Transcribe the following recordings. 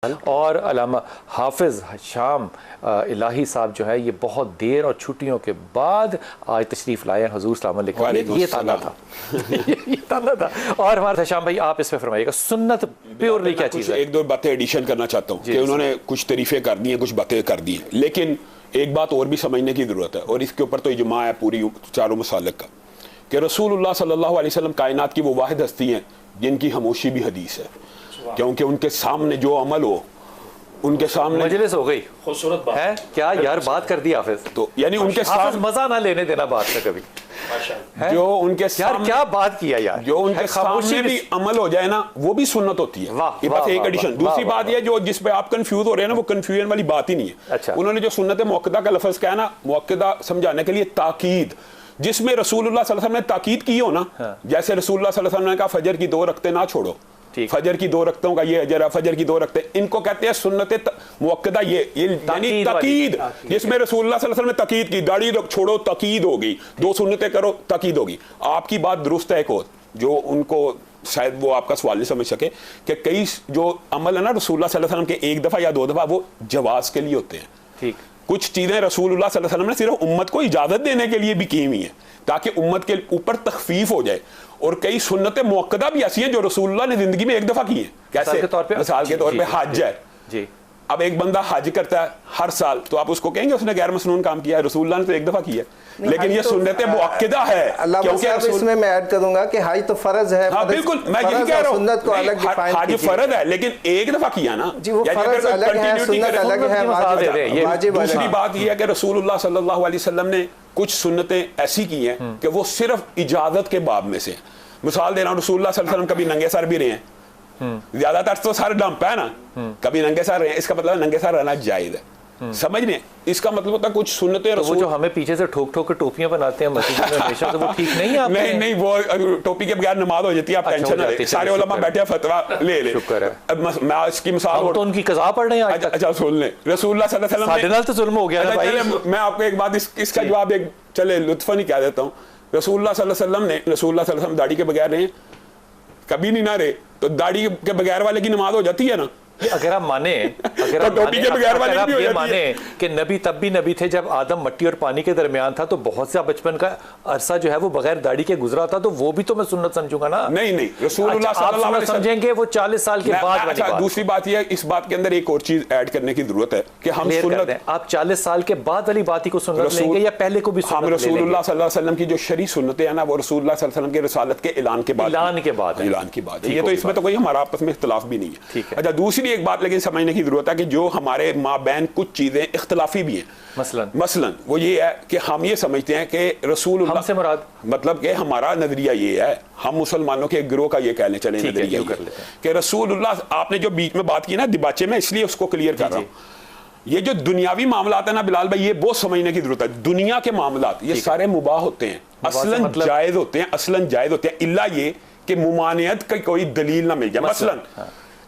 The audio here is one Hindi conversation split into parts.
और अल्लामा हाफिज़ शाम इलाही साहब जो है ये बहुत देर और छुट्टियों के बाद आज तशरीफ़ लाए हुजूर सल्लल्लाहु अलैहि वसल्लम। ये ताना था ये ताना था। और हमारे शाम भाई आप इस पे फरमाइएगा, सुन्नत प्योरली क्या चीज़ है? एक दो बातें एडिशन करना चाहता हूँ कि उन्होंने कुछ तारीफें कर दी हैं, कुछ बातें कर दी हैं, लेकिन एक बात और भी समझने की ज़रूरत है और इसके ऊपर तो इजमा है पूरी चारों मसालिक का कि रसूलुल्लाह सल्लल्लाहु अलैहि वसल्लम कायनात की वो वाहिद हस्ती हैं जिनकी खामोशी भी हदीस है, क्योंकि उनके सामने जो अमल हो उनके सामने मजलिस हो गई। खूबसूरत बात है क्या यार, बात कर दी हाफिज। तो यानी उनके सामने मजा ना लेने देना बात से कभी। जो उनके यार क्या बात किया यार, जो उनके सामने भी अमल हो जाए ना वो भी सुन्नत होती है। ये बस एक एडिशन। दूसरी बात ये जो जिस पे आप कंफ्यूज हो रहे हैं ना वो कंफ्यूजन वाली बात ही नहीं है। अच्छा। उन्होंने जो सुन्नत मुअक्कदा का लफ्ज कहा ना, मुअक्कदा समझाने के लिए ताकीद, जिसमें रसूलुल्लाह सल्लल्लाहु अलैहि वसल्लम ने ताकीद की हो ना, जैसे रसूलुल्लाह सल्लल्लाहु अलैहि वसल्लम ने कहा फजर की 2 रकते ना छोड़ो, फजर की 2 रकतों का ये अजर है, फजर की 2 रकते, इनको कहते हैं सुन्नत मुअक्कदा। ये यानी ताकीद, जिसमें रसूलुल्लाह सल्लल्लाहु अलैहि वसल्लम ने ताकीद की, दाढ़ी छोड़ो ताकीद होगी, 2 सुन्नतें करो ताकीद होगी। आपकी बात दुरुस्त है। एक और जो उनको शायद वो आपका सवाल नहीं समझ सके कि कई जो अमल है ना रसूलुल्लाह सल्लल्लाहु अलैहि वसल्लम के 1 दफा या 2 दफा वो जवाज के लिए होते हैं। ठीक, कुछ चीजें रसूलुल्लाह सल्लल्लाहु अलैहि वसल्लम ने सिर्फ उम्मत को इजाजत देने के लिए भी की हुई है ताकि उम्मत के ऊपर तखफीफ हो जाए। और कई सुन्नतें मुअक्कदा भी ऐसी हैं जो रसूलुल्लाह ने जिंदगी में 1 दफा की है। कैसे? मिसाल के तौर पे हज है जी। अब एक बंदा हज करता है हर साल, तो आप उसको कहेंगे उसने गैर मसनून काम किया है? रसूलुल्लाह ने तो 1 दफा किया है, लेकिन ये सुन्नत मुअक्कदा है। क्योंकि इसमें मैं ऐड करूंगा कि हज तो फर्ज है। हाँ बिल्कुल, मैं यही कह रहा हूँ, हज फर्ज है लेकिन 1 दफा किया ना जी, वो फर्ज अलग है, सुन्नत अलग है, वाजिब। दूसरी बात ये है कि रसूलुल्लाह सल्लल्लाहु अलैहि वसल्लम ने कुछ सुन्नतें ऐसी की हैं कि वो सिर्फ इजाजत के बाब में से। मिसाल दे रहा हूँ, रसूलुल्लाह सल्लल्लाहु अलैहि वसल्लम कभी नंगे सर भी रहे हैं, ज्यादातर तो सर डंप है ना, कभी नंगे सर रहे हैं, इसका मतलब नंगे सर रहना जायज है। समझ नहीं, इसका मतलब होता है कुछ सुन्नतें तो वो जो हमें पीछे से ठोक ठोक के टोपियां बनाते हैं मस्जिद में हमेशा, तो वो ठीक नहीं है? नहीं नहीं, वो टोपी के बगैर नमाज हो जाती है, आप टेंशन ना, सारे उलमा बैठे फतवा ले ले। शुक्र है। अब मैं इसकी मिसाल तो उनकी कज़ा पढ़ रहे हैं। अच्छा सुन ले, रसूलुल्लाह सल्लल्लाहु अलैहि वसल्लम साढ़े नाल तो जुल्म हो गया ना भाई। मैं आपको एक बात इसका जवाब एक चले लुत्फन ही कह देता हूँ। रसूलुल्लाह सल्लल्लाहु अलैहि वसल्लम ने रसूलुल्लाह सल्लल्लाहु अलैहि वसल्लम दाढ़ी के बगैर रहे, कभी नहीं ना रहे, तो दाढ़ी के बगैर वाले की नमाज हो जाती है ना। अगर आप माने, अगर आप टोपी के बगैर वाले भी हो ये जाती माने कि नबी तब भी नबी थे जब आदम मट्टी और पानी के दरमियान था, तो बहुत सा बचपन का अरसा जो है वो बगैर दाढ़ी के गुजरा था, तो वो भी तो मैं सुन्नत समझूंगा ना। नहीं रसूलुल्लाह सल्लल्लाहु अलैहि वसल्लम समझेंगे वो 40 साल के बाद वाली बात। दूसरी बात यह, इस बात के अंदर एक और चीज ऐड करने की जरूरत है कि हम सुन्नत, आप 40 साल के बाद वाली बात ही को सुन्नत लेंगे या पहले को भी सुन्नत लेंगे? रसूलुल्लाह सल्लल्लाहु अलैहि वसल्लम की जो शरई सुन्नतें हैं ना, वो रसूलुल्लाह सल्लल्लाहु अलैहि वसल्लम के रिसालत के ऐलान के बाद है। ये तो इसमें तो कोई हमारा आपस में इख्तिलाफ भी नहीं है। अच्छा, दूसरी एक बात लेकिन समझने की जरूरत है कि जो हमारे माबैन कुछ चीजें इख्तिलाफी भी हैं। मसलन वो ये है कि हम ये समझते हैं कि रसूलुल्लाह से मुराद, मतलब कि हमारा नजरिया ये है, हम मुसलमानों के गिरोह का ये कहने चले नजरिया कि रसूलुल्लाह, आपने जो बीच में बात की ना दिबाचे में, इसलिए उसको क्लियर कर रहा हूं। ये जो दुनियावी मामलात है ना बिलाल भाई, ये बहुत समझने की जरूरत है। दुनिया के मामलात ये सारे मुबाह होते हैं, असलन जायज होते हैं, असलन जायज होते हैं, इल्ला ये कि मुमानियत की कोई दलील ना मिल जाए। मसलन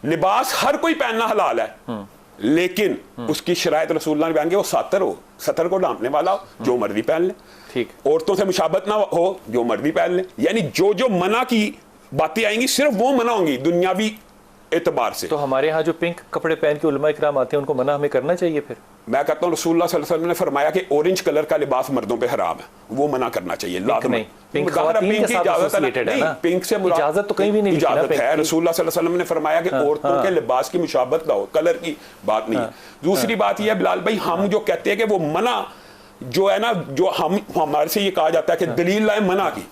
लिबास हर कोई पहनना हलाल है, लेकिन उसकी शरायत रसूलुल्लाह ने बयान की वो सतर को ढांपने वाला हो, जो मर्जी पहन ले। ठीक, औरतों से मुशाबत ना हो, जो मर्जी पहन ले। यानी जो मना की बातें आएंगी सिर्फ वो मना होंगी दुनियावी एतबार से। तो हमारे यहाँ जो पिंक कपड़े पहन के उलमा इकराम आते हैं उनको मना हमें करना चाहिए? फिर मैं कहता हूँ रसूलुल्लाह सल्लल्लाहु अलैहि वसल्लम ने फरमाया कि ऑरेंज कलर का लिबास मर्दों पे हराम है, वो मना करना चाहिए। पिंक की पिंक से इजाजत तो कहीं भी नहीं, इजाजत है। रसूलुल्लाह सल्लल्लाहु अलैहि वसल्लम ने फरमाया कि औरतों के लिबास की मुशाबत ना हो, कलर की बात नहीं है। दूसरी बात यह है बिलाल भाई, हम जो कहते हैं कि वो मना जो है ना, जो हमारे से ये कहा जाता है कि दलील लाए मना की,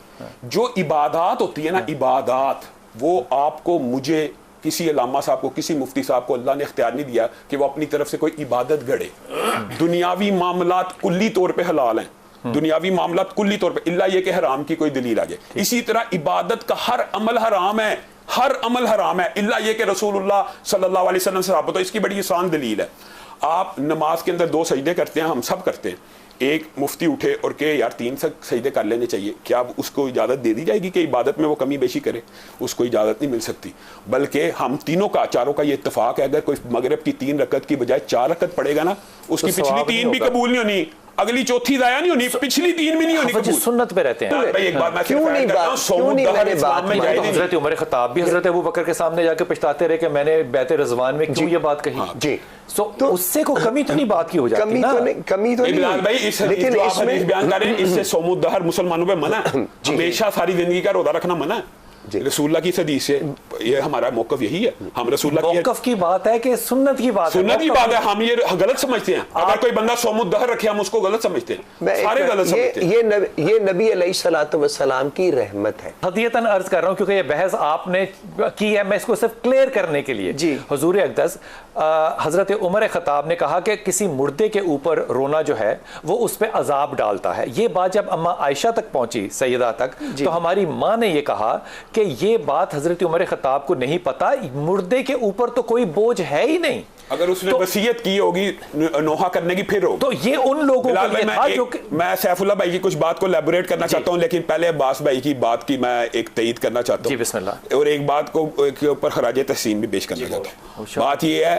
जो इबादत होती है ना, इबादत वो आपको, मुझे, किसी अल्लामा साहब को, किसी मुफ्ती साहब को अल्लाह ने इख्तियार नहीं दिया कि वो अपनी तरफ से कोई इबादत गढ़े। दुनियावी मामलात कुल्ली तौर पे हलाल हैं, दुनियावी मामलात कुल्ली तौर पे, इल्ला ये कि हराम की कोई दलील आ जाए। इसी तरह इबादत का हर अमल हराम है, हर अमल हराम है, इल्ला ये कि रसूलुल्लाह सल्लल्लाहु अलैहि वसल्लम से साबित हो। इसकी बड़ी आसान दलील है। आप नमाज के अंदर 2 सजदे करते हैं, हम सब करते हैं। एक मुफ्ती उठे और कहे यार 3 सजदे कर लेने चाहिए, क्या उसको इजाज़त दे दी जाएगी कि इबादत में वो कमी बेशी करे? उसको इजाज़त नहीं मिल सकती। बल्कि हम चारों का ये इत्तेफाक है, अगर कोई मगरिब की 3 रकत की बजाय 4 रकत पड़ेगा ना, उसकी पिछली 3 भी कबूल नहीं होनी, अगली चौथी दाया नहीं होनी, पिछली 3 भी नहीं होनी कबूल। सुन्नत पे रहते हैं। भाई एक बात मैं क्यों नहीं बात में हजरत उमर खत्ताब भी हजरत अबू बकर के सामने जाके पछताते रहे कि मैंने बैत रिजवान में क्यों ये बात कही जी। तो उससे को कमी तो नहीं बात की हो जाती ना, कमी तो नहीं भाई। लेकिन इसमें बयान करें, इससे सोमुद्दहर मुसलमानों पे मना, हमेशा सारी जिंदगी का रोजा रखना मना। रसूलुल्लाह की हदीस से ये हमारा मौकफ यही है। हम रसूलुल्लाह मौकफ की बात है कि सुन्नत की बात है, सुन्नत की बात है। हम ये गलत समझते हैं, अगर कोई बंदा सोमुद्दहर रखे हम उसको गलत समझते हैं, सारे गलत समझते हैं। ये नबी अलैहिस्सलातु वस्सलाम की रहमत है। हदीयतन अर्ज कर रहा हूं क्योंकि ये बहस आपने की है, मैं इसको सिर्फ क्लियर करने के लिए जी। हुजूर अक़दस हजरत उमर खत्ताब ने कहा कि किसी मुर्दे के ऊपर रोना जो है वो उस पर अजाब डालता है। ये बात जब अम्मा आयशा तक पहुंची, सैयदा तक, तो हमारी माँ ने ये कहा कि ये बात हजरत उमर खत्ताब को नहीं पता, मुर्दे के ऊपर तो कोई बोझ है ही नहीं। अगर उसने वसीयत की होगी नोहा करने की फिर होगी। तो ये उन लोगों को ये था जो मैं सैफुल्लाह भाई की कुछ बात को एलैबोरेट करना चाहता हूं, लेकिन पहले अब्बास भाई की बात की मैं एक तईद करना चाहता हूं। बिस्मिल्लाह। और एक बात को के ऊपर खराज तहसीन भी पेश करना चाहता हूं। बात ये है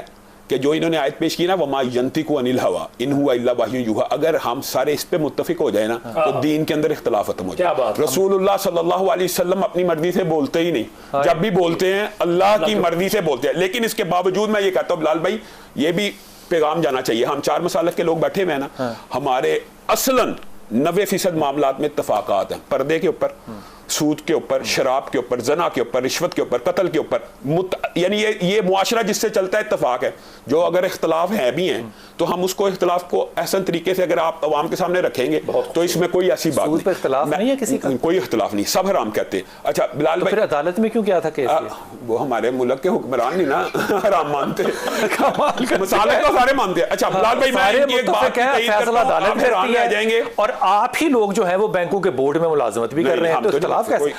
कि जो इन्होंने आयत पेश की ना, वमा यंतिकु अनिल हवा इन हुवा इल्ला वह्युन यूहा, अगर हम सारे इस पे मुत्तफिक हो जाए ना तो दीन के अंदर इख्तिलाफ खत्म हो जाए। रसूलुल्लाह सल्लल्लाहु अलैहि वसल्लम अपनी मर्जी से बोलते ही नहीं, जब भी बोलते हैं अल्लाह की मर्जी से बोलते हैं। लेकिन इसके बावजूद मैं ये कहता हूँ बिलाल भाई, ये भी पैगाम जाना चाहिए। हम 4 मसालक के लोग बैठे हुए हैं ना, हमारे असलन 90% मामलात में इत्तफाकात हैं, पर्दे के ऊपर, सूद के ऊपर, शराब के ऊपर, जना के ऊपर, रिश्वत के ऊपर, कत्ल के ऊपर, यानी ये मुआशरा जिससे चलता है इत्तफाक है। जो अगर इख्तलाफ है भी हैं तो हम उसको इख्तलाफ को एहसन तरीके से अगर आप अवाम के सामने रखेंगे तो इसमें कोई ऐसी बात नहीं है, किसी का कोई इख्तलाफ नहीं, सब हराम कहते हैं। अच्छा बिलाल भाई, अदालत में क्यों क्या था केस? वो हमारे मुल्क के हुक्मरान नहीं ना हराम मानते, मसाले तो सारे मानते हैं। अच्छा बिलाल भाई, फैसला अदालत में आ जाएंगे और आप ही लोग जो है वो बैंकों के बोर्ड में मुलाजमत भी कर रहे हैं,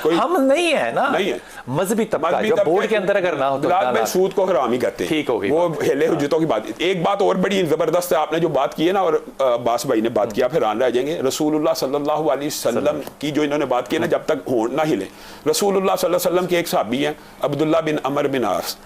तो हम नहीं है ना, नहीं है। मजहबी तबका जो बोर्ड के अंदर अगर ना हो तो सूद को हराम ही कहते हैं। ठीक हो गई, वो हिले हुज्जतों की बात। एक बात और बड़ी जबरदस्त है, आपने जो बात की है ना, और अब्बास भाई ने बात किया, फिर आन रह जाएंगे। रसूलुल्लाह सल्लल्लाहु अलैहि वसल्लम की जो इन्होंने बात की है ना, जब तक होंठ ना हिले। रसूलुल्लाह सल्लल्लाहु अलैहि वसल्लम के एक सहाबी हैं अब्दुल्लाह बिन अमर बिन आस,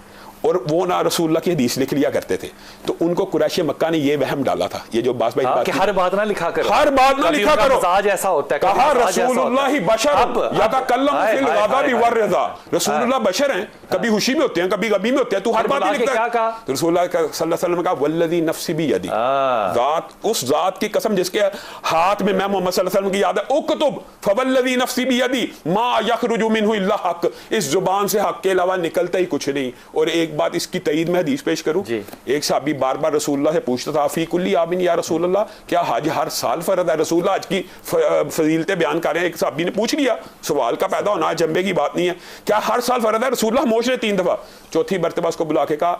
और वो ना रसूलुल्लाह की हदीस लिख लिया करते थे। तो उनको कुरैश मक्का ने ये वहम डाला था, ये जो अब्बास भाई बात, हर बात ना लिखा करो, हर बात ना लिखा करो, मिजाज ऐसा होता है। कहा रसूलुल्लाह ही बशर यतकल्लम फिल गज़बि वरज़ा, रसूलुल्लाह बशर हैं, कभी खुशी में होते हैं, कभी गमी में होते हैं, तू हर बात नहीं लिखता। तो रसूलुल्लाह सल्लल्लाहु अलैहि वसल्लम का वल्लज़ी नफ्सी बियदी, जात, उस जात की कसम जिसके हाथ में मैं मोहम्मद सल्लल्लाहु अलैहि वसल्लम की याद है, उक्तुब फवल्लज़ी नफ्सी बियदी मा यखरुजु मिन्हु इल्ला हक, इस जुबान से हक के अलावा निकलता ही कुछ नहीं। और एक बात इसकी तईद में हदीस पेश करूं, एक साहबी बार बार रसूलुल्लाह से पूछता था, फी कुल्ली आमिन या रसूलुल्लाह, क्या हज हर साल फर्ज है? रसूलुल्लाह हज की फजीलतें बयान कर रहे हैं। एक साहबी ने पूछ लिया, सवाल का पैदा होना जंबे की बात नहीं है, क्या हर साल फर्ज है? रसूलुल्लाह मोश ने 3 दफा, चौथी मरतबा उसको बुला के कहा,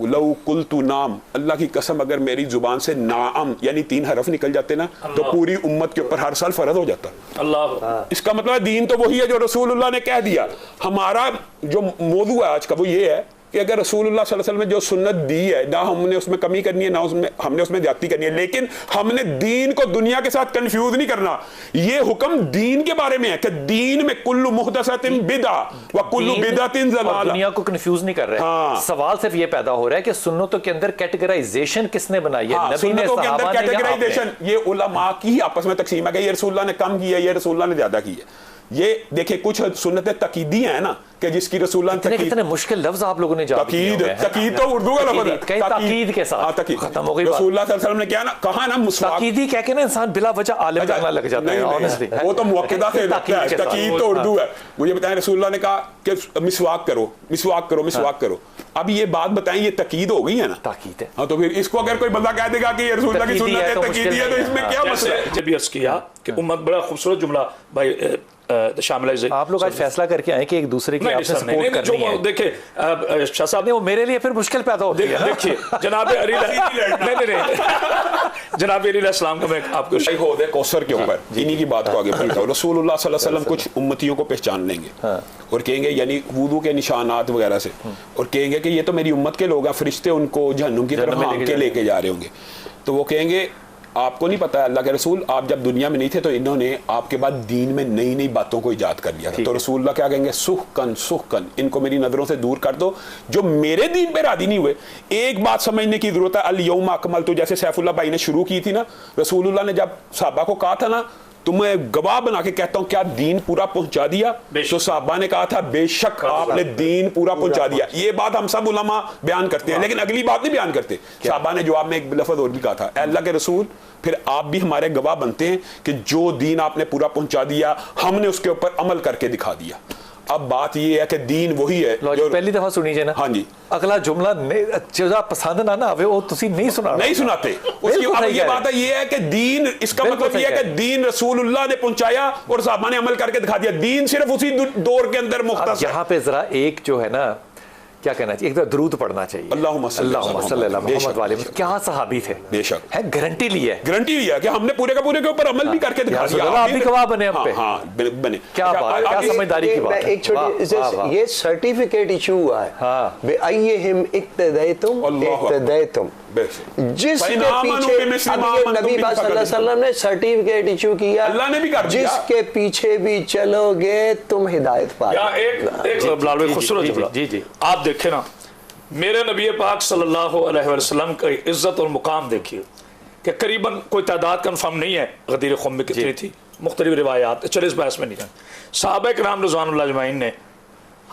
लऊ कुल्तु नाम, अल्लाह की कसम अगर मेरी जुबान से नाम यानी 3 हरफ निकल जाते ना तो पूरी उम्मत के ऊपर हर साल फर्ज हो जाता। अल्लाह, इसका मतलब दीन तो वही है जो रसूलुल्लाह ने कह दिया। हमारा जो मौजू है आज का वो ये है कि अगर रसूलुल्लाह सल्लल्लाहु अलैहि वसल्लम ने जो सुन्नत दी है, ना हमने उसमें कमी करनी है, ना हमने उसमें ज्यादती करनी है, लेकिन हमने दीन को दुनिया के साथ कंफ्यूज नहीं करना। ये हुक्म दीन के बारे में है कि दीन में कुल्लु मुहदसतिन बिदा व कुल्लु बिदअतिन ज़लाला, दुनिया को कंफ्यूज नहीं कर रहे। हाँ। सवाल सिर्फ ये पैदा हो रहा है कि सुन्नतों के अंदर कैटेगराइजेशन किसने बनाई है? नबी ने, सहाबा ने, कैटेगराइजेशन ये उलमा की आपस में तकसीम है कि ये रसूलुल्लाह ने कम की है, ये रसूलुल्लाह ने ज्यादा की है। ये देखिए कुछ सुन्नतें तकीदी हैं ना कि जिसकी रसूलुल्लाह ने कितने मुश्किल लफ्ज आप लोगों ने तकीद तो उर्दू का लफ्ज है, तकीद के साथ खत्म हो गई। रसूलुल्लाह सल्लल्लाहु अलैहि वसल्लम ने क्या ना कहा ना, तकीदी कह के ना इंसान बिला वजह आलिम करने लग जाता है। ऑनेस्टली वो तो मुअक्किदा से तकीद तो उर्दू है। मुझे बताएं रसूलुल्लाह ने कहा कि मिसवाक करो, मिसवाक करो, मिसवाक करो। अब ये बात बताएं, ये तकीद हो गई है ना, ताकीद है। हाँ, तो फिर इसको अगर कोई बंदा कह देगा कि ये रसूलुल्लाह की सुन्नत है, तकीद है, तो इसमें क्या मसला है? जब अर्ज किया कि उम्मत, बड़ा खूबसूरत जुमला भाई शामिल। आप लोग आज फैसला करके आए कि एक दूसरे की आपसे सपोर्ट करनी है। देखिए शाह साहब ने, वो मेरे लिए फिर मुश्किल पैदा होती है। देखिए जनाब अली जनाब अली अलैहिस्सलाम को मैं आपको शहीद कौसर के ऊपर इन्हीं की बात को आगे बढ़ता हूं। रसूलुल्लाह सल्लल्लाहु अलैहि वसल्लम कुछ उम्मतियों को पहचान लेंगे और कहेंगे, यानी वुदू के निशानात वगैरह से, और कहेंगे कि ये तो मेरी उम्मत के लोग हैं, फरिश्ते उनको जहन्नुम की तरफ हाँक के लेके जा रहे होंगे। तो वो कहेंगे आपको नहीं पता है अल्लाह के रसूल, आप जब दुनिया में नहीं थे तो इन्होंने आपके बाद दीन में नई नई बातों को इजाद कर लिया था। तो रसूलुल्लाह क्या कहेंगे, सुहकन, इनको मेरी नजरों से दूर कर दो, जो मेरे दीन पे राजी नहीं हुए। एक बात समझने की जरूरत है, अल यौम अकमलतु, जैसे सैफुल्लाह भाई ने शुरू की थी ना, रसूलुल्लाह ने जब सहाबा को कहा था ना, तुम्हें गवाह बना के कहता हूं क्या दीन पूरा पहुंचा दिया, तो साहबा ने कहा था बेशक आपने दीन पूरा पहुंचा दिया। ये बात हम सब उलमा बयान करते हैं, लेकिन अगली बात नहीं बयान करते। साहबा ने जवाब में एक लफ्ज और भी कहा था, अल्लाह के रसूल फिर आप भी हमारे गवाह बनते हैं कि जो दीन आपने पूरा पहुंचा दिया, हमने उसके ऊपर अमल करके दिखा दिया। अब बात ये है कि दीन वही है जो पहली दफा सुनी जाए ना। हाँ जी, अगला जुमला जो पसंद ना ना आवे वो तुसी नहीं सुनाते। उसकी अब ये बात है, ये है कि दीन, इसका मतलब ये है कि दीन रसूलुल्लाह ने पहुंचाया और साहबा ने अमल करके दिखा दिया। दीन सिर्फ उसी दौर के अंदर मुख्तसर। यहाँ पे जरा एक जो है ना, क्या कहना चाहिए, एक दरूद पढ़ना चाहिए, अल्लाहुम्मा सल्ली अला मुहम्मद वाले। क्या सहाबी थे, बेशक है, गारंटी ली है कि हमने पूरे का पूरे के ऊपर अमल भी करके दिखा दिया। आप भी गवाह बने हम पे। हाँ बने। क्या बात, क्या समझदारी की बात है। एक छोटी, ये सर्टिफिकेट इशू हुआ है। हाँ, बेअय्यिहिम इक्तदैतुम, जिसके पीछे नबी सल्लल्लाहु अलैहि वसल्लम ने सर्टिफिकेट इशू किया, अल्लाह ने भी कर दिया, जिसके पीछे भी चलोगे तुम हिदायत पाओगे। एक खूबसूरत जी आप देखें ना, मेरे नबी पाक सल्लल्लाहु अलैहि वसल्लम की इज्जत और मुकाम देखिए कि करीबन कोई तादाद कंफर्म नहीं है गदीर ख़ुम में कितनी थी, मुख्तलिफ रिवायात, चलो इस बहस में नहीं जाए। सहाबा किराम रिज़वानुल्लाह अजमईन ने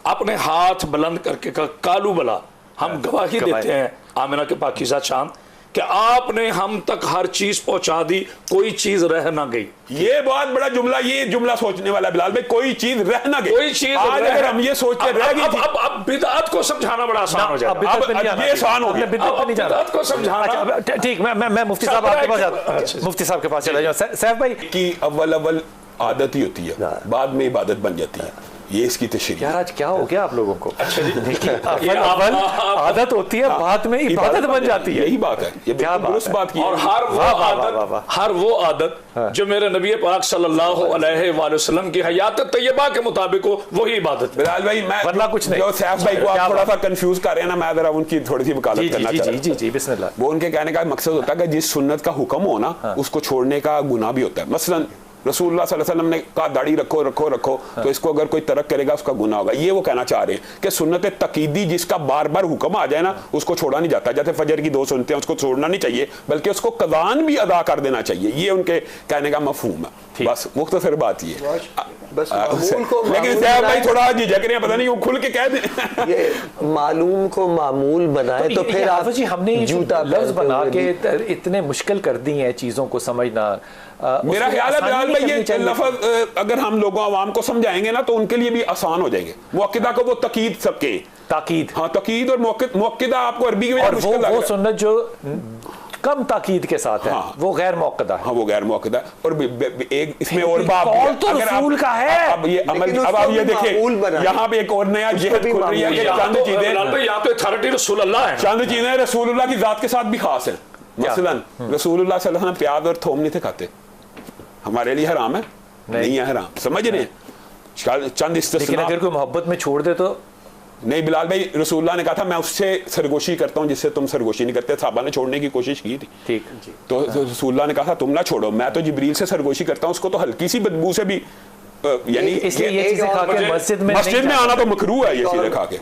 अपने हाथ बुलंद करके कहा, कालू बला, हम गवाही देते हैं आमिना के पाकीज़ा शान कि आपने हम तक हर चीज पहुंचा दी, कोई चीज रह ना गई। ये बहुत बड़ा जुमला, ये जुमला सोचने वाला बिलाल भाई, कोई चीज रह ना गई, कोई चीज। आज अगर हम ये सोचते रह गई थी, अब बिदअत को समझाना बड़ा आसान हो जाएगा। अब ये आसान हो गया, बिदअत को समझाना। ठीक, मैं मुफ्ती साहब आपके पास, मुफ्ती साहब के पास चला जाऊं। सैफ भाई की अव्वल आदत ही होती है, बाद में इबादत बन जाती है। ये इसकी तशरीह। यार आज क्या हो गया आप लोगों को? अच्छा जी, अव्वल आदत होती है, बाद में इबादत बन जाती है। यही बात है, ये क्या बात की। और हर वो आदत जो मेरे नबी पाक सल्लल्लाहु अलैहि वसल्लम की हयात तैयबा के मुताबिक हो, वही इबादत। बिलाल भाई, मैं वरना कुछ नहीं, जो सैफ भाई को आप थोड़ा सा कंफ्यूज कर रहे हैं ना, मैं जरा उनकी थोड़ी सी वकालत करना चाहता हूं। जी बिस्मिल्लाह। वो उनके कहने का मकसद होता है कि जिस सुन्नत का हुक्म हो ना, उसको छोड़ने का गुनाह भी होता है। मसलन रसूलुल्लाह सल्लल्लाहु अलैहि वसल्लम ने कहा दाढ़ी रखो, तो इसको अगर कोई तरक करेगा उसका गुनाह होगा। ये वो कहना चाह रहे हैं कि सुन्नत तकीदी जिसका बार बार हुक्म आ जाए ना, उसको छोड़ा नहीं जाता। जैसे फजर की 2 सुन्नतें, उसको छोड़ना नहीं चाहिए, बल्कि उसको कज़ान भी अदा कर देना चाहिए। ये उनके कहने का मफहूम है। बस मुख्तसर बात ये लेकिन साहब भाई थोड़ा झिझक रहे हैं, पता नहीं वो खुल के कह दें। ये मालूम को मामूल बनाए तो फिर आप जी, हमने जूता लफ्ज बना के इतने मुश्किल कर दी हैं चीजों को समझना। मेरा ख्याल है बिलाल भाई, ये लफ्ज अगर हम लोगों आवाम को समझाएंगे ना तो उनके लिए भी आसान हो जाएंगे। मुअक्किदा को वो तकीद सबके ताकीद, हाँ तकीद और मुअक्किदा आपको अरबी में वो सुन्नत जो कम ताकीद के साथ है, हाँ, वो गैर मुअक्कदा है। हाँ, वो गैर मुअक्कदा। और एक इसमें और बात तो रसूल का है। अब ये अमल, अब आप ये देखिए यहाँ पे एक और नया जिहद खुल रही है कि चंद चीजें, यहाँ पे अथॉरिटी रसूलुल्लाह है, चंद चीजें रसूलुल्लाह की जात के साथ भी खास है। मसलन रसूलुल्लाह सल्लल्लाहु अलैहि वसल्लम प्याज और थोम नहीं थे खाते, हमारे लिए हराम है, नहीं है हराम, समझ रहे हैं। चंद इस्तिस्ना, अगर कोई मोहब्बत में छोड़ दे तो नहीं। बिलाल भाई, रसूलुल्लाह ने कहा था मैं उससे सरगोशी करता हूं जिससे तुम सरगोशी नहीं करते। साहबा ने छोड़ने की कोशिश की थी, ठीक, तो रसूलुल्लाह ने कहा था तुम ना छोड़ो, मैं तो जिब्रील से सरगोशी करता हूं, उसको तो हल्की सी बदबू से भी, यानी मस्जिद में आना तो मकरूह है ये चीजें खा के।